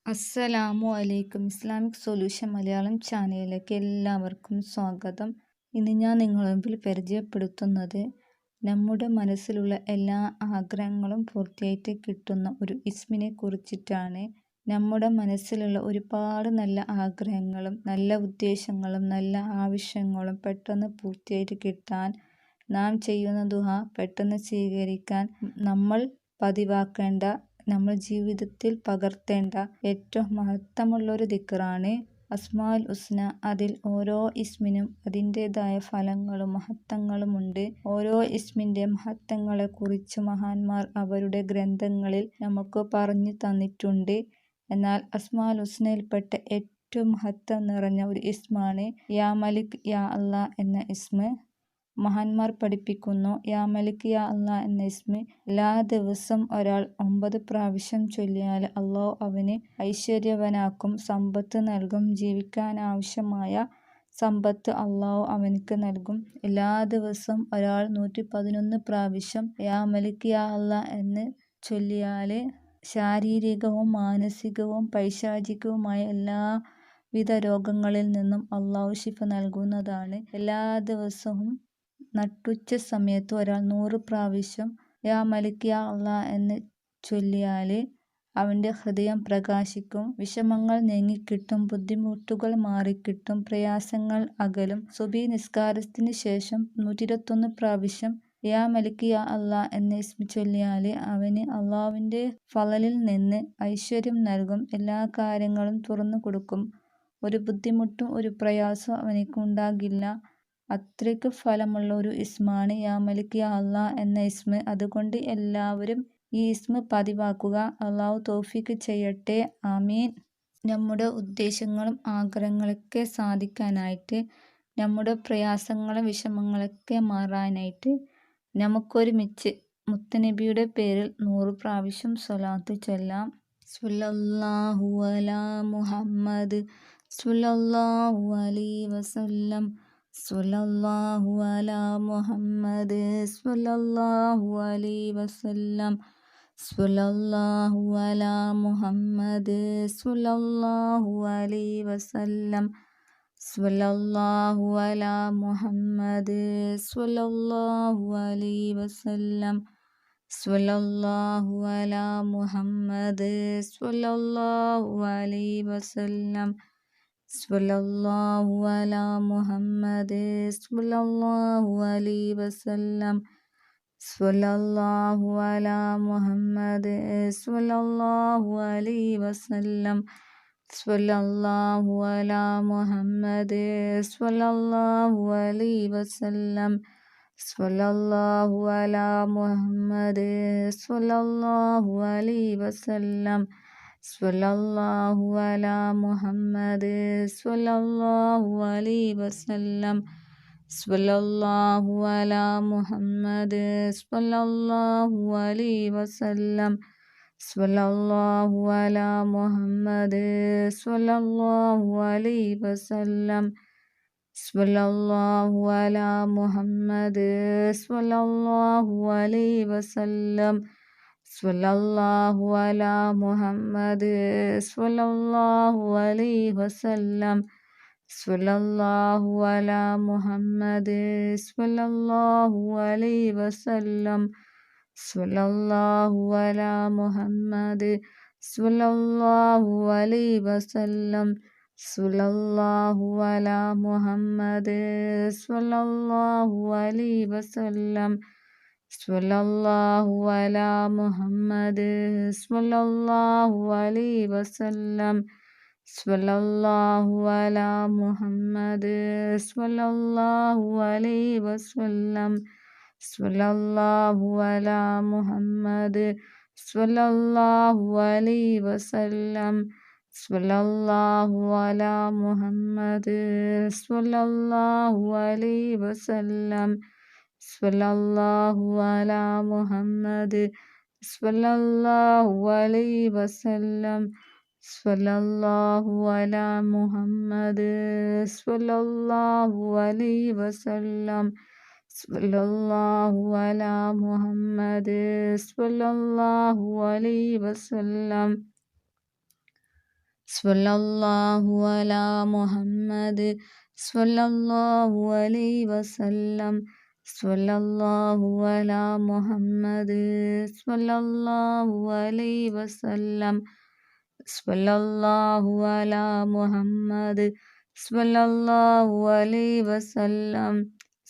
അസ്സലാമു അലൈക്കും. Islamic solution Malayalam ചാനലിലേക്ക് എല്ലാവർക്കും സ്വാഗതം. ഇന്ന് ഞാൻ നിങ്ങളുടെ മുമ്പിൽ പരിചയപ്പെടുത്തുന്നത് നമ്മുടെ മനസ്സിലുള്ള എല്ലാ ആഗ്രഹങ്ങളും പൂർത്തിയായിട്ട് കിട്ടുന്ന ഒരു ഇസ്മിനെ കുറിച്ചിട്ടാണ്. നമ്മുടെ മനസ്സിലുള്ള ഒരുപാട് നല്ല ആഗ്രഹങ്ങളും നല്ല ഉദ്ദേശങ്ങളും നല്ല ആവശ്യങ്ങളും പെട്ടെന്ന് പൂർത്തിയായിട്ട് കിട്ടാൻ നാം ചെയ്യുന്ന ദുആ പെട്ടെന്ന് സ്വീകരിക്കാൻ നമ്മൾ പതിവാക്കേണ്ട, നമ്മൾ ജീവിതത്തിൽ പകർത്തേണ്ട ഏറ്റവും മഹത്വമുള്ളൊരു ദിക്റാണ് അസ്മാഉൽ ഹുസ്ന. അതിൽ ഓരോ ഇസ്മിനും അതിൻ്റെതായ ഫലങ്ങളും മഹത്വങ്ങളുമുണ്ട്. ഓരോ ഇസ്മിൻ്റെ മഹത്വങ്ങളെക്കുറിച്ച് മഹാന്മാർ അവരുടെ ഗ്രന്ഥങ്ങളിൽ നമുക്ക് പറഞ്ഞു തന്നിട്ടുണ്ട്. എന്നാൽ അസ്മാഉൽ ഹുസ്നയിൽപ്പെട്ട ഏറ്റവും മഹത്വം നിറഞ്ഞ ഒരു ഇസ്മാണ് യാ മലിക് യാ അല്ലാ എന്ന ഇസ്മ്. മഹാന്മാർ പഠിപ്പിക്കുന്നു, യാ മലിക് യാ അല്ലാ എന്ന ഇസ്മ് എല്ലാ ദിവസം ഒരാൾ 9 പ്രാവശ്യം ചൊല്ലിയാൽ അല്ലാഹു അവന് ഐശ്വര്യവാനാക്കും, സമ്പത്ത് നൽകും. ജീവിക്കാനാവശ്യമായ സമ്പത്ത് അല്ലാഹു അവനക്ക് നൽകും. എല്ലാ ദിവസവും ഒരാൾ 111 പ്രാവശ്യം യാ മലിക് യാ അല്ലാ എന്ന് ചൊല്ലിയാൽ ശാരീരികവും മാനസികവും പൈശാചികവുമായ എല്ലാവിധ രോഗങ്ങളിൽ നിന്നും അല്ലാഹു ശിഫ നൽകുന്നതാണ്. എല്ലാ ദിവസവും നട്ടുച്ച സമയത്ത് ഒരാൾ 100 പ്രാവശ്യം യാ മലിക് യാ അല്ലാ എന്ന് ചൊല്ലിയാൽ അവൻ്റെ ഹൃദയം പ്രകാശിക്കും, വിഷമങ്ങൾ നീങ്ങിക്കിട്ടും, ബുദ്ധിമുട്ടുകൾ മാറിക്കിട്ടും, പ്രയാസങ്ങൾ അകലും. സുബഹി നിസ്കാരത്തിന് ശേഷം 121 പ്രാവശ്യം യാ മലിക് യാ അല്ലാ എന്ന ഇസ്മ ചൊല്ലിയാൽ അവന് അല്ലാഹുവിൻ്റെ ഫളലിൽ നിന്ന് ഐശ്വര്യം നൽകും, എല്ലാ കാര്യങ്ങളും തുറന്നു കൊടുക്കും. ഒരു ബുദ്ധിമുട്ടും ഒരു പ്രയാസവും അവനക്ക് ഉണ്ടാകില്ല. അത്രയ്ക്ക് ഫലമുള്ള ഒരു ഇസ്മാണ് യാ മലിക് യാ അല്ലാ എന്ന ഇസ്മ്. അതുകൊണ്ട് എല്ലാവരും ഈ ഇസ്മ് പതിവാക്കുക. അല്ലാഹു തൗഫീഖ് ചെയ്യട്ടെ. ആമീൻ. നമ്മുടെ ഉദ്ദേശങ്ങളും ആഗ്രഹങ്ങളൊക്കെ സാധിക്കാനായിട്ട്, നമ്മുടെ പ്രയാസങ്ങളും വിഷമങ്ങളൊക്കെ മാറാനായിട്ട് നമുക്കൊരുമിച്ച് മുത്തുനബിയുടെ പേരിൽ 100 പ്രാവശ്യം സ്വലാത്ത് ചൊല്ലാം. സ്വല്ലല്ലാഹു അലാ മുഹമ്മദ് സ്വല്ലല്ലാഹു അലൈഹി വസല്ലം. സ്വല്ലല്ലാഹു അലാ മുഹമ്മദ് സ്വല്ലല്ലാഹു അലൈഹി വസല്ലം. സ്വല്ലല്ലാഹു അലാ മുഹമ്മദ് സ്വല്ലല്ലാഹു അലൈഹി വസല്ലം. സ്വല്ലല്ലാഹു അലാ മുഹമ്മദ് സ്വല്ലല്ലാഹു അലൈഹി വസല്ലം. സ്വല്ലല്ലാഹു അലാ മുഹമ്മദ് സ്വല്ലല്ലാഹു അലൈഹി വസല്ലം. സ്വല്ലല്ലാഹു അലാ മുഹമ്മദ് സ്വല്ലല്ലാഹു അലൈഹി വസല്ലം. സ്വല്ലല്ലാഹു അലാ മുഹമ്മദ് സ്വല്ലല്ലാഹു അലൈഹി വസല്ലം. സ്വല്ലല്ലാഹു അലാ മുഹമ്മദ് സ്വല്ലല്ലാഹു അലൈഹി വസല്ലം. സ്വല്ലല്ലാഹു അലാ മുഹമ്മദ് സ്വല്ലല്ലാഹു അലൈഹി വസല്ലം. സ്വല്ലല്ലാഹു അലാ മുഹമ്മദ് സ്വല്ലല്ലാഹു അലൈഹി വസല്ലം. സ്വല്ലല്ലാഹു അലാ മുഹമ്മദ് സ്വല്ലല്ലാഹു അലൈഹി വസല്ലം. സ്വല്ലല്ലാഹു അലാ മുഹമ്മദ് സ്വല്ലല്ലാഹു അലൈഹി വസല്ലം. സ്വല്ലല്ലാഹു അലാ മുഹമ്മദ് സ്വല്ലല്ലാഹു അലൈഹി വസല്ലം. സ്വല്ലല്ലാഹു അലാ മുഹമ്മദ് സ്വല്ലല്ലാഹു അലൈഹി വസല്ലം. സ്വല്ലല്ലാഹു അലാ മുഹമ്മദ് സ്വല്ലല്ലാഹു അലൈഹി വസല്ലം. സ്വല്ലല്ലാഹു അലാ മുഹമ്മദ് സ്വല്ലല്ലാഹു അലൈഹി വസല്ലം. സ്വല്ലല്ലാഹു അലാ മുഹമ്മദ് സ്വല്ലല്ലാഹു അലൈഹി വസല്ലം. സ്വല്ലല്ലാഹു അലാ മുഹമ്മദ് സ്വല്ലല്ലാഹു അലൈഹി വസല്ലം. സ്വല്ലല്ലാഹു അലാ മുഹമ്മദ് സ്വല്ലല്ലാഹു അലൈഹി വസല്ലം. സ്വല്ലല്ലാഹു അലാ മുഹമ്മദ് സ്വല്ലല്ലാഹു അലൈഹി വസല്ലം. സ്വല്ലല്ലാഹു അലാ മുഹമ്മദ് സ്വല്ലല്ലാഹു അലൈഹി വസല്ലം. സ്വല്ലല്ലാഹു അലാ മുഹമ്മദ് സ്വല്ലല്ലാഹു അലൈഹി വസല്ലം. സ്വല്ലല്ലാഹു അലാ മുഹമ്മദ് സ്വല്ലല്ലാഹു അലൈഹി വസല്ലം. സ്വല്ലല്ലാഹു അലാ മുഹമ്മദ് സ്വല്ലല്ലാഹു അലൈഹി വസല്ലം. സ്വല്ലല്ലാഹു അലാ മുഹമ്മദ് സ്വല്ലല്ലാഹു അലൈഹി വസല്ലം സ്വല്ലല്ലാഹു അലാ മുഹമ്മദ് സ്വല്ലല്ലാഹു അലൈഹി വസല്ലം സ്വല്ലല്ലാഹു അലാ മുഹമ്മദ് സ്വല്ലല്ലാഹു അലൈഹി വസല്ലം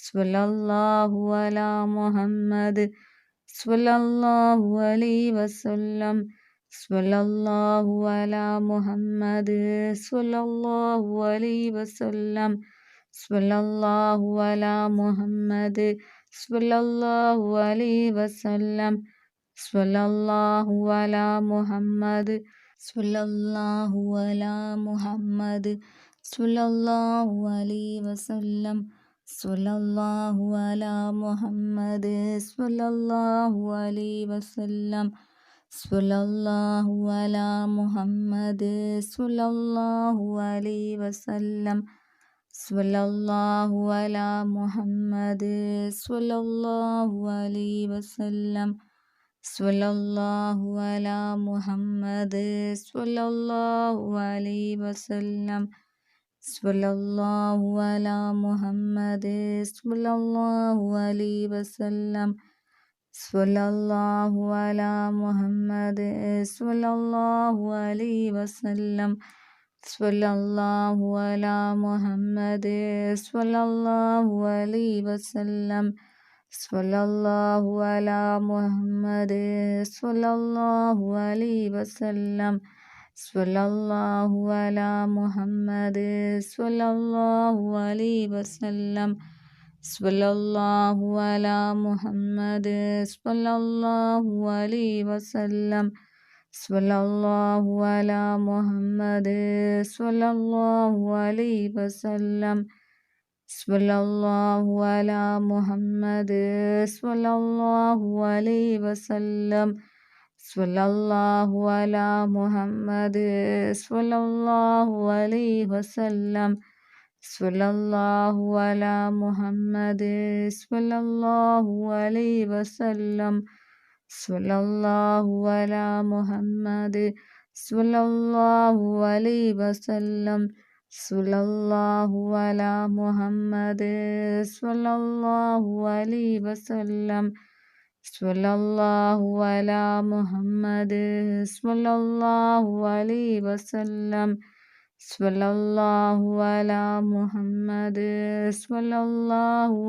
സ്വല്ലല്ലാഹു അലാ മുഹമ്മദ് സ്വല്ലല്ലാഹു അലൈഹി വസല്ലം സ്വല്ലല്ലാഹു അലാ മുഹമ്മദ് സ്വല്ലല്ലാഹു അലൈഹി വസല്ലം സ്വല്ലല്ലാഹു അലാ മുഹമ്മദ് സ്വല്ലല്ലാഹു അലൈഹി വസല്ലം സ്വല്ലല്ലാഹു അലാ മുഹമ്മദ് സ്വല്ലല്ലാഹു അലാ മുഹമ്മദ് സ്വല്ലല്ലാഹു അലൈഹി വസല്ലം സ്വല്ലല്ലാഹു അലാ മുഹമ്മദ് സ്വല്ലല്ലാഹു അലൈഹി വസല്ലം സ്വല്ലല്ലാഹു അലാ മുഹമ്മദ് സ്വല്ലല്ലാഹു അലൈഹി വസല്ലം സ്വല്ലല്ലാഹു അലാ മുഹമ്മദ് സ്വല്ലല്ലാഹു അലൈഹി വസല്ലം സ്വല്ലല്ലാഹു അലാ മുഹമ്മദ് സ്വല്ലല്ലാഹു അലൈഹി വസല്ലം സ്വല്ലല്ലാഹു അലാ മുഹമ്മദ് സ്വല്ലല്ലാഹു അലൈഹി വസല്ലം സ്വല്ലല്ലാഹു അലാ മുഹമ്മദ് സ്വല്ലല്ലാഹു അലൈഹി വസല്ലം സ്വല്ലല്ലാഹു അലാ മുഹമ്മദ് സ്വല്ലല്ലാഹു അലൈഹി വസല്ലം സ്വല്ലല്ലാഹു അലാ മുഹമ്മദ് സ്വല്ലല്ലാഹു അലൈഹി വസല്ലം സ്വല്ലല്ലാഹു അലാ മുഹമ്മദ് സ്വല്ലല്ലാഹു അലൈഹി വസല്ലം സ്വല്ലല്ലാഹു അലാ മുഹമ്മദ് സ്വല്ലല്ലാഹു അലൈഹി വസല്ലം സ്വല്ലല്ലാഹു അലാ മുഹമ്മദ് സ്വല്ലല്ലാഹു അലൈഹി വസല്ലം സ്വല്ലല്ലാഹു അലാ മുഹമ്മദ് സ്വല്ലല്ലാഹു അലൈഹി വസല്ലം സ്വല്ലല്ലാഹു അലാ മുഹമ്മദ് സ്വല്ലല്ലാഹു അലൈഹി വസല്ലം സ്വല്ലല്ലാഹു അലാ മുഹമ്മദ് സ്വല്ലല്ലാഹു അലൈഹി വസല്ലം സ്വല്ലല്ലാഹു അലാ മുഹമ്മദ് സ്വല്ലല്ലാഹു അലൈഹി വസല്ലം സ്വല്ലല്ലാഹു അലാ മുഹമ്മദ് സ്വല്ലല്ലാഹു അലൈഹി വസല്ലം സ്വല്ലല്ലാഹു അലാ മുഹമ്മദ് സ്വല്ലല്ലാഹു അലൈഹി വസല്ലം സ്വല്ലല്ലാഹു അലാ മുഹമ്മദ് സ്വല്ലല്ലാഹു അലൈഹി വസല്ലം സ്വല്ലല്ലാഹു അലാ മുഹമ്മദ് സ്വല്ലല്ലാഹു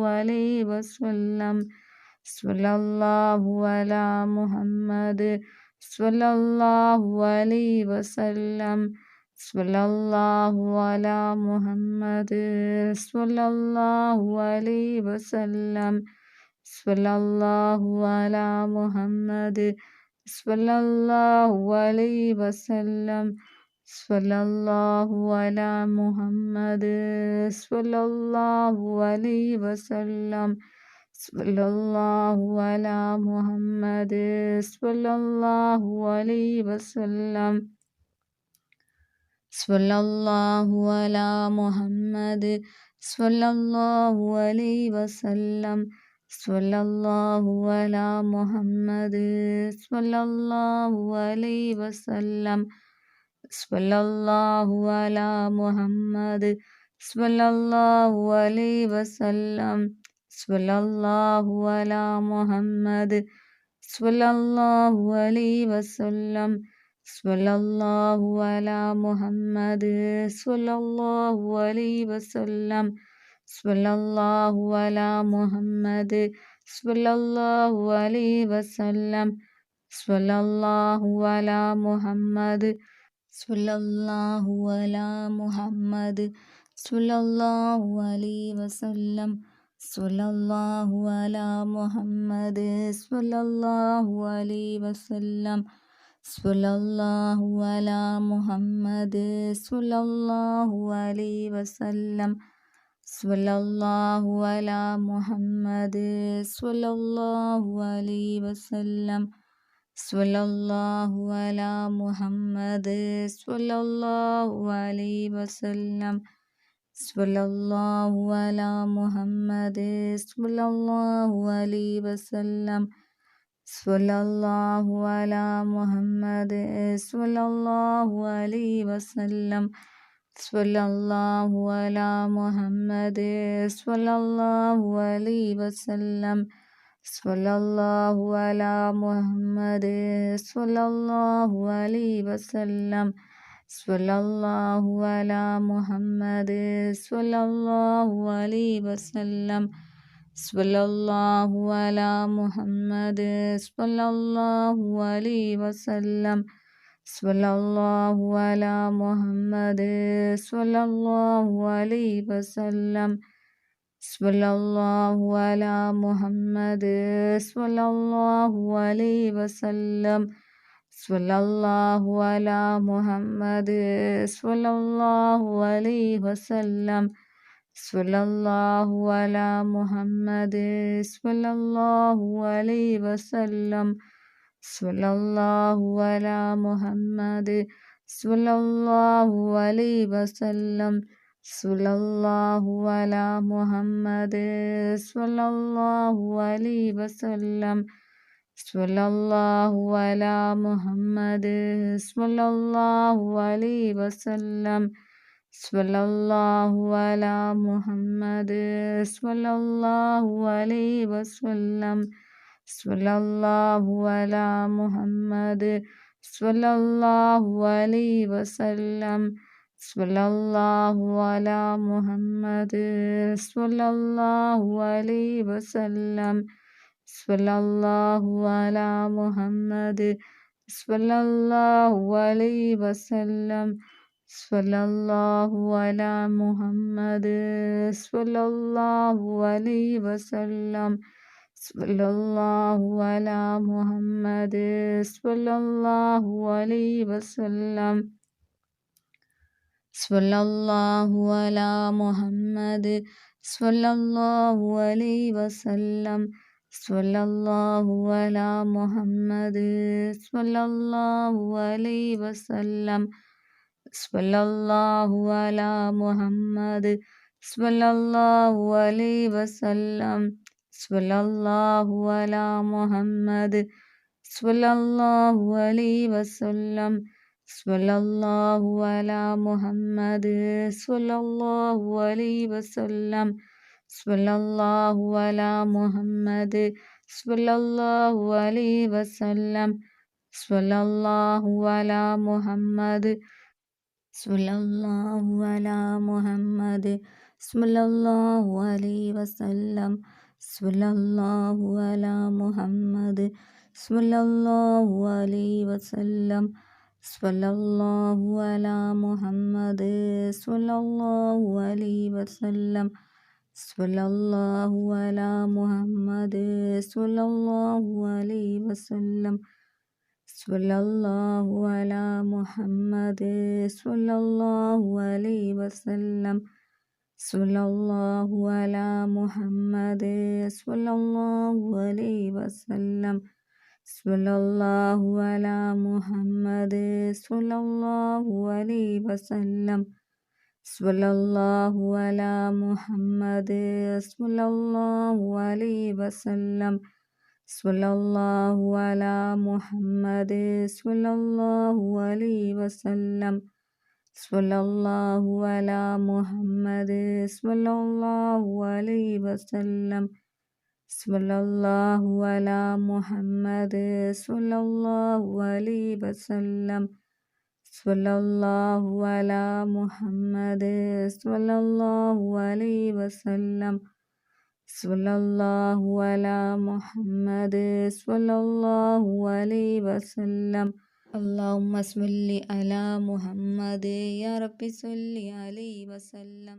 അലൈഹി വസല്ലം സ്വല്ലല്ലാഹു അലാ മുഹമ്മദ് സ്വല്ലല്ലാഹു അലൈഹി വസല്ലം സ്വല്ലല്ലാഹു അലാ മുഹമ്മദ് സ്വല്ലല്ലാഹു അലൈഹി വസല്ലം സ്വല്ലല്ലാഹു അലാ മുഹമ്മദ് സ്വല്ലല്ലാഹു അലൈഹി വസല്ലം സ്വല്ലല്ലാഹു അലാ മുഹമ്മദ് സ്വല്ലല്ലാഹു അലൈഹി വസല്ലം സ്വല്ലല്ലാഹു അലാ മുഹമ്മദ് സ്വല്ലല്ലാഹു അലൈഹി വസല്ലം സ്വല്ലല്ലാഹു അലാ മുഹമ്മദ് സ്വല്ലല്ലാഹു അലൈഹി വസല്ലം സ്വല്ലല്ലാഹു അലാ മുഹമ്മദ് സ്വല്ലല്ലാഹു അലൈഹി വസല്ലം സ്വല്ലല്ലാഹു അലാ മുഹമ്മദ് സ്വല്ലല്ലാഹു അലൈഹി വസല്ലം സ്വല്ലല്ലാഹു അലാ മുഹമ്മദ് സ്വല്ലല്ലാഹു അലൈഹി വസല്ലം സ്വല്ലല്ലാഹു അലാ മുഹമ്മദ് സ്വല്ലല്ലാഹു അലൈഹി വസല്ലം സ്വല്ലല്ലാഹു അലാ മുഹമ്മദ് സ്വല്ലല്ലാഹു അലാ മുഹമ്മദ് സ്വല്ലല്ലാഹു അലൈഹി വസല്ലം സ്വല്ലല്ലാഹു അലാ മുഹമ്മദ് സ്വല്ലല്ലാഹു അലൈഹി വസല്ലം സ്വല്ലല്ലാഹു അലാ മുഹമ്മദ് സ്വല്ലല്ലാഹു അലൈഹി വസല്ലം സ്വല്ലല്ലാഹു അലാ മുഹമ്മദ് സ്വല്ലല്ലാഹു അലൈഹി വസല്ലം സ്വല്ലല്ലാഹു അലാ മുഹമ്മദ് സ്വല്ലല്ലാഹു അലൈഹി വസല്ലം സ്വല്ലല്ലാഹു അലാ മുഹമ്മദ് സ്വല്ലല്ലാഹു അലൈഹി വസല്ലം സ്വല്ലല്ലാഹു അലാ മുഹമ്മദ് സ്വല്ലല്ലാഹു അലൈഹി വസല്ലം സ്വല്ലല്ലാഹു അലാ മുഹമ്മദ് സ്വല്ലല്ലാഹു അലൈഹി വസല്ലം സ്വല്ലല്ലാഹു അലാ മുഹമ്മദ് സ്വല്ലല്ലാഹു അലൈഹി വസല്ലം സ്വല്ലല്ലാഹു അലാ മുഹമ്മദ് സ്വല്ലല്ലാഹു അലൈഹി വസല്ലം സ്വല്ലല്ലാഹു അലാ മുഹമ്മദ് സ്വല്ലല്ലാഹു അലൈഹി വസല്ലം സ്വല്ലല്ലാഹു അലാ മുഹമ്മദ് സ്വല്ലല്ലാഹു അലൈഹി വസല്ലം സ്വല്ലല്ലാഹു അലാ മുഹമ്മദ് സ്വല്ലല്ലാഹു അലൈഹി വസല്ലം സ്വല്ലല്ലാഹു അലാ മുഹമ്മദ് സ്വല്ലല്ലാഹു അലൈഹി വസല്ലം സ്വല്ലല്ലാഹു അലാ മുഹമ്മദ് സ്വല്ലല്ലാഹു അലൈഹി വസല്ലം സ്വല്ലല്ലാഹു അലാ മുഹമ്മദ് സ്വല്ലല്ലാഹു അലൈഹി വസല്ലം സ്വല്ലല്ലാഹു അലാ മുഹമ്മദ് സ്വല്ലല്ലാഹു അലൈഹി വസല്ലം സ്വല്ലല്ലാഹു അലാ മുഹമ്മദ് സ്വല്ലല്ലാഹു അലൈഹി വസല്ലം സ്വല്ലല്ലാഹു അലാ മുഹമ്മദ് സ്വല്ലല്ലാഹു അലൈഹി വസല്ലം സ്വല്ലല്ലാഹു അലാ മുഹമ്മദ് സ്വല്ലല്ലാഹു അലൈഹി വസല്ലം സ്വല്ലല്ലാഹു അലാ മുഹമ്മദ് സ്വല്ലല്ലാഹു അലൈഹി വസല്ലം സ്വല്ലല്ലാഹു അലാ മുഹമ്മദ് സ്വല്ലല്ലാഹു അലൈഹി വസല്ലം സ്വല്ലല്ലാഹു അലാ മുഹമ്മദ് സ്വല്ലല്ലാഹു അലൈഹി വസല്ലം സ്വല്ലല്ലാഹു അലാ മുഹമ്മദ് സ്വല്ലല്ലാഹു അലൈഹി വസല്ലം സ്വല്ലല്ലാഹു അലാ മുഹമ്മദ് സ്വല്ലല്ലാഹു അലൈഹി വസല്ലം സ്വല്ലല്ലാഹു അലാ മുഹമ്മദ് സ്വല്ലല്ലാഹു അലൈഹി വസല്ലം സ്വല്ലല്ലാഹു അലാ മുഹമ്മദ് സ്വല്ലല്ലാഹു അലൈഹി വസല്ലം സ്വല്ലല്ലാഹു അലാ മുഹമ്മദ് സ്വല്ലല്ലാഹു അലൈഹി വസല്ലം സ്വല്ലല്ലാഹു അലാ മുഹമ്മദ് സ്വല്ലല്ലാഹു അലൈഹി വസല്ലം സ്വല്ലല്ലാഹു അലാ മുഹമ്മദ് സ്വല്ലല്ലാഹു അലൈഹി വസല്ലം സ്വല്ലല്ലാഹു അലാ മുഹമ്മദ് സ്വല്ലല്ലാഹു അലാ മുഹമ്മദ് സ്വല്ലല്ലാഹു അലൈഹി വസല്ലം സ്വല്ലല്ലാഹു അലാ മുഹമ്മദ് സ്വല്ലല്ലാഹു അലൈഹി വസല്ലം സ്വല്ലല്ലാഹു അലാ മുഹമ്മദ് സ്വല്ലല്ലാഹു അലൈഹി വസല്ലം സ്വല്ലല്ലാഹു അലാ മുഹമ്മദ് സ്വല്ലല്ലാഹു അലൈഹി വസല്ലം സ്വല്ലല്ലാഹു അലാ മുഹമ്മദ് സ്വല്ലല്ലാഹു അലൈഹി വസല്ലം സ്വല്ലല്ലാഹു അലാ മുഹമ്മദ് സ്വല്ലല്ലാഹു അലൈഹി വസല്ലം സ്വല്ലല്ലാഹു അലാ മുഹമ്മദ് സ്വല്ലല്ലാഹു അലൈഹി വസല്ലം സ്വല്ലല്ലാഹു അലാ മുഹമ്മദ് സ്വല്ലല്ലാഹു അലൈഹി വസല്ലം സ്വല്ലല്ലാഹു അലാ മുഹമ്മദ് സ്വല്ലല്ലാഹു അലൈഹി വസല്ലം സ്വല്ലല്ലാഹു അലാ മുഹമ്മദ് സ്വല്ലല്ലാഹു അലൈഹി വസല്ലം സ്വല്ലല്ലാഹു അലാ മുഹമ്മദ് സ്വല്ലല്ലാഹു അലൈഹി വസല്ലം സ്വല്ലല്ലാഹു അലാ മുഹമ്മദ് സ്വല്ലല്ലാഹു അലൈഹി വസല്ലം സ്വല്ലല്ലാഹു അലാ മുഹമ്മദ് സ്വല്ലല്ലാഹു അലൈഹി വസല്ലം അല്ലാഹുമ്മ സ്വല്ലി അലാ മുഹമ്മദ് യാ റബ്ബി സ്വല്ലി അലൈഹി വസല്ലം.